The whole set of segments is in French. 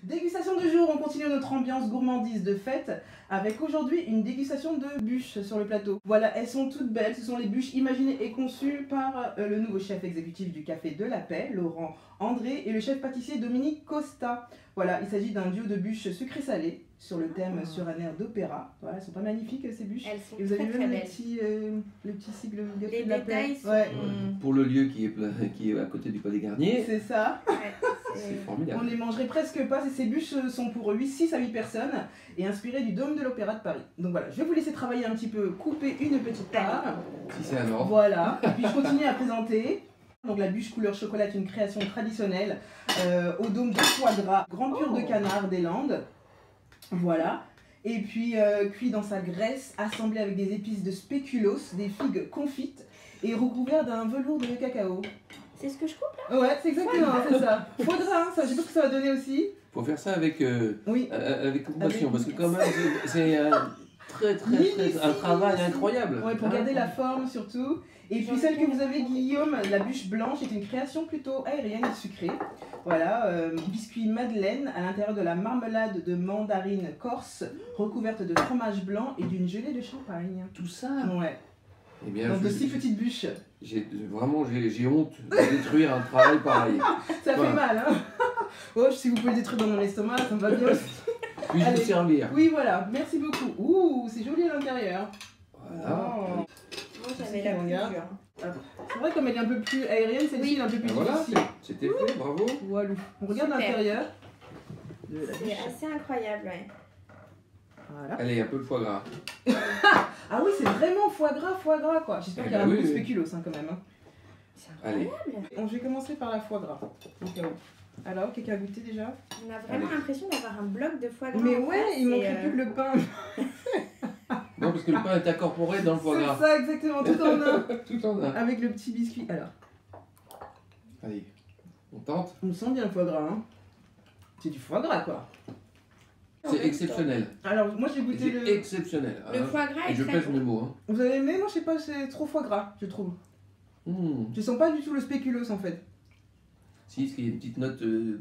Dégustation du jour, on continue notre ambiance gourmandise de fête avec aujourd'hui une dégustation de bûches sur le plateau. Voilà, elles sont toutes belles, ce sont les bûches imaginées et conçues par le nouveau chef exécutif du Café de la Paix, Laurent André, et le chef pâtissier Dominique Costa. Voilà, il s'agit d'un duo de bûches sucrées-salées sur le thème sur un air d'opéra. Voilà, elles sont pas magnifiques ces bûches. Elles sont et vous avez très, même très le petit sigle Café Les de la détails Paix. sont... Ouais. Pour le lieu qui est à côté du Palais Garnier, C'est ça. Ouais, c'est On formidable. les mangerait presque pas, ces bûches sont pour 6 à 8 personnes et inspirées du dôme de l'Opéra de Paris. Donc voilà, je vais vous laisser travailler un petit peu, couper une petite part. Si c'est un ordre. Voilà, et puis je continue à présenter. Donc la bûche couleur chocolat est une création traditionnelle au dôme de foie gras, grand pur de canard des Landes. Voilà. Et puis cuit dans sa graisse, assemblé avec des épices de spéculoos, des figues confites et recouvert d'un velours de cacao. C'est ce que je coupe. Ouais, c'est exactement, c'est ça. Foie gras, hein, ça, je sais pas ce que ça va donner aussi. Faut faire ça avec Oui. avec compassion, Avec parce que quand même c'est un un travail incroyable. Ouais, pour garder la forme surtout. Et puis celle que vous avez, Guillaume, la bûche blanche, est une création plutôt aérienne et sucrée. Voilà, biscuit madeleine à l'intérieur de la marmelade de mandarine corse, recouverte de fromage blanc et d'une gelée de champagne. Tout ça. Ouais. Eh bien, Donc de 6 petites bûches. j'ai honte de détruire un travail pareil. Ça Voilà. fait mal, hein. Oh, si vous pouvez le détruire dans mon estomac, ça me va bien aussi. Puis-je vous Allez. servir? Oui, voilà, merci beaucoup. Ouh, c'est joli à l'intérieur. Voilà. Oh. Moi j'avais la plus Regarde. dure. C'est vrai, comme elle est un peu plus aérienne, celle-ci Oui. elle est un peu plus Ben voilà, difficile. c'était fait, bravo. Walou. On regarde Super. l'intérieur. de la C'est bûche. assez incroyable, ouais. Voilà. Allez, un peu de foie gras. Ah oui, c'est vraiment foie gras quoi. J'espère Eh qu'il y a ben un peu oui, de oui. spéculoos hein, quand même. Hein. C'est Allez. incroyable. Donc, je vais commencer par la foie gras. Ok. Alors, quelqu'un a goûté déjà? On a vraiment l'impression d'avoir un bloc de foie gras. Mais en ouais, face, il et, manquerait plus que le pain. Non, parce que le pain est incorporé dans le foie C'est gras. ça, exactement, tout en un. Tout en un. Avec le petit biscuit. Alors, Allez, on tente. on sent bien le foie gras. Hein. C'est du foie gras quoi. C'est exceptionnel. Alors, moi j'ai goûté C'est le. exceptionnel. Le hein. foie gras Et est je très pèse bon. mes mots. Hein. Vous avez aimé? Moi je sais pas, c'est trop foie gras, je trouve. Je sens pas du tout le spéculoos en fait. Si, parce qu'il y a une petite note, il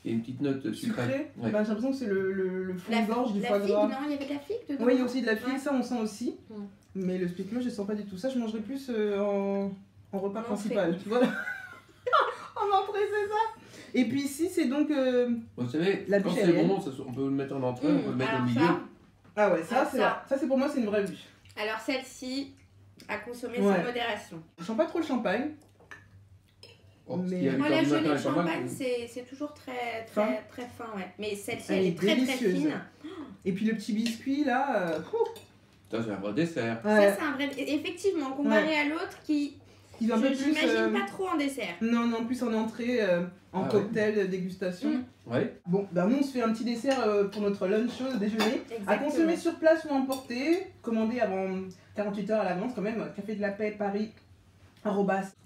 y a une petite note sucrée. Sucré. Ouais. Bah, j'ai l'impression que c'est le fond La, de gorge du la foie figue, gras. non, il y avait de la figue dedans. Oui, il y a aussi de la figue, Ouais. ça on sent aussi. Mm. Mais le spéculoos, je sens pas du tout. Ça, je mangerais plus en repas En principal. Voilà. En entrée, c'est ça. Et puis ici, c'est donc. Vous savez, La quand bûche c'est aérienne. bon, on peut le mettre en entrée, on peut le mettre au Alors milieu. Ah ouais, ça, Ah, c'est ça. ça, c'est pour moi, c'est une vraie bûche. Alors celle-ci, à consommer Ouais. sans modération. Je sens pas trop le champagne. Oh, ce Mais- qu'il y a Moi, avec la du gelée matin de est pas mal. champagne, c'est toujours très, Fin. très, très fin, ouais. Mais celle-ci, Elle elle est est très, très délicieuse. fine. Et puis le petit biscuit là. Ça, c'est un vrai dessert. Ça, Ouais, c'est un vrai... Effectivement, comparé à l'autre qui... il va un peu plus. J'imagine pas trop en dessert. Non, non, plus en entrée, en Ah ouais. cocktail, dégustation. Mm. Ouais. Bon, ben nous on se fait un petit dessert pour notre lunch déjeuner. À Exactement. consommer sur place ou emporter, commandé avant 48 heures à l'avance quand même, Café de la Paix Paris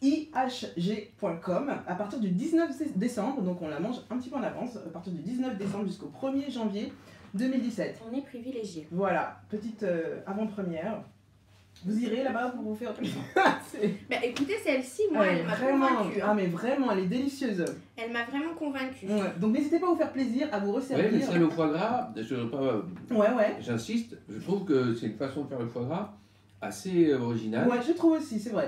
@ihg.com à partir du 19 décembre, donc on la mange un petit peu en avance, à partir du 19 décembre jusqu'au 1er janvier 2017. On est privilégié. Voilà, petite avant-première. Vous irez là-bas pour vous faire C'est- Bah écoutez, celle-ci, moi, elle elle est m'a vraiment, convaincue. ah mais vraiment, elle est délicieuse. Elle m'a vraiment convaincue. Ouais. Donc n'hésitez pas à vous faire plaisir, à vous Ouais, mais resservir. ça, le foie gras, Ouais. j'insiste, je trouve que c'est une façon de faire le foie gras assez originale Ouais, je trouve aussi, c'est vrai.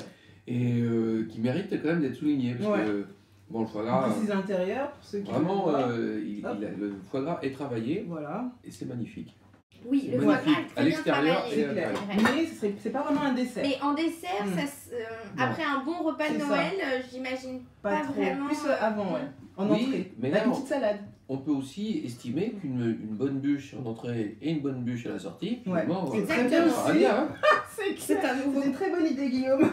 et qui mérite quand même d'être soulignée. Parce Ouais. que, bon, le foie On gras, précise l'intérieur pour ceux qui vraiment, veulent voir. le foie gras est travaillé Voilà. et c'est magnifique. Oui, le C'est foie gras magnifique. est très À bien l'extérieur travaillé. et C'est à clair. l'intérieur. Mais c'est pas vraiment un dessert. Mais en dessert, Mm. ça, après un bon repas de C'est ça. Noël, j'imagine pas trop. vraiment. Plus avant, ouais. En Oui, entrée. mais Avec là, une petite salade. On peut aussi estimer qu'une bonne bûche en entrée et une bonne bûche à la sortie, Ouais. finalement, C'est très bien ça va aussi. bien, hein. C'est C'est un nouveau. une très bonne idée, Guillaume.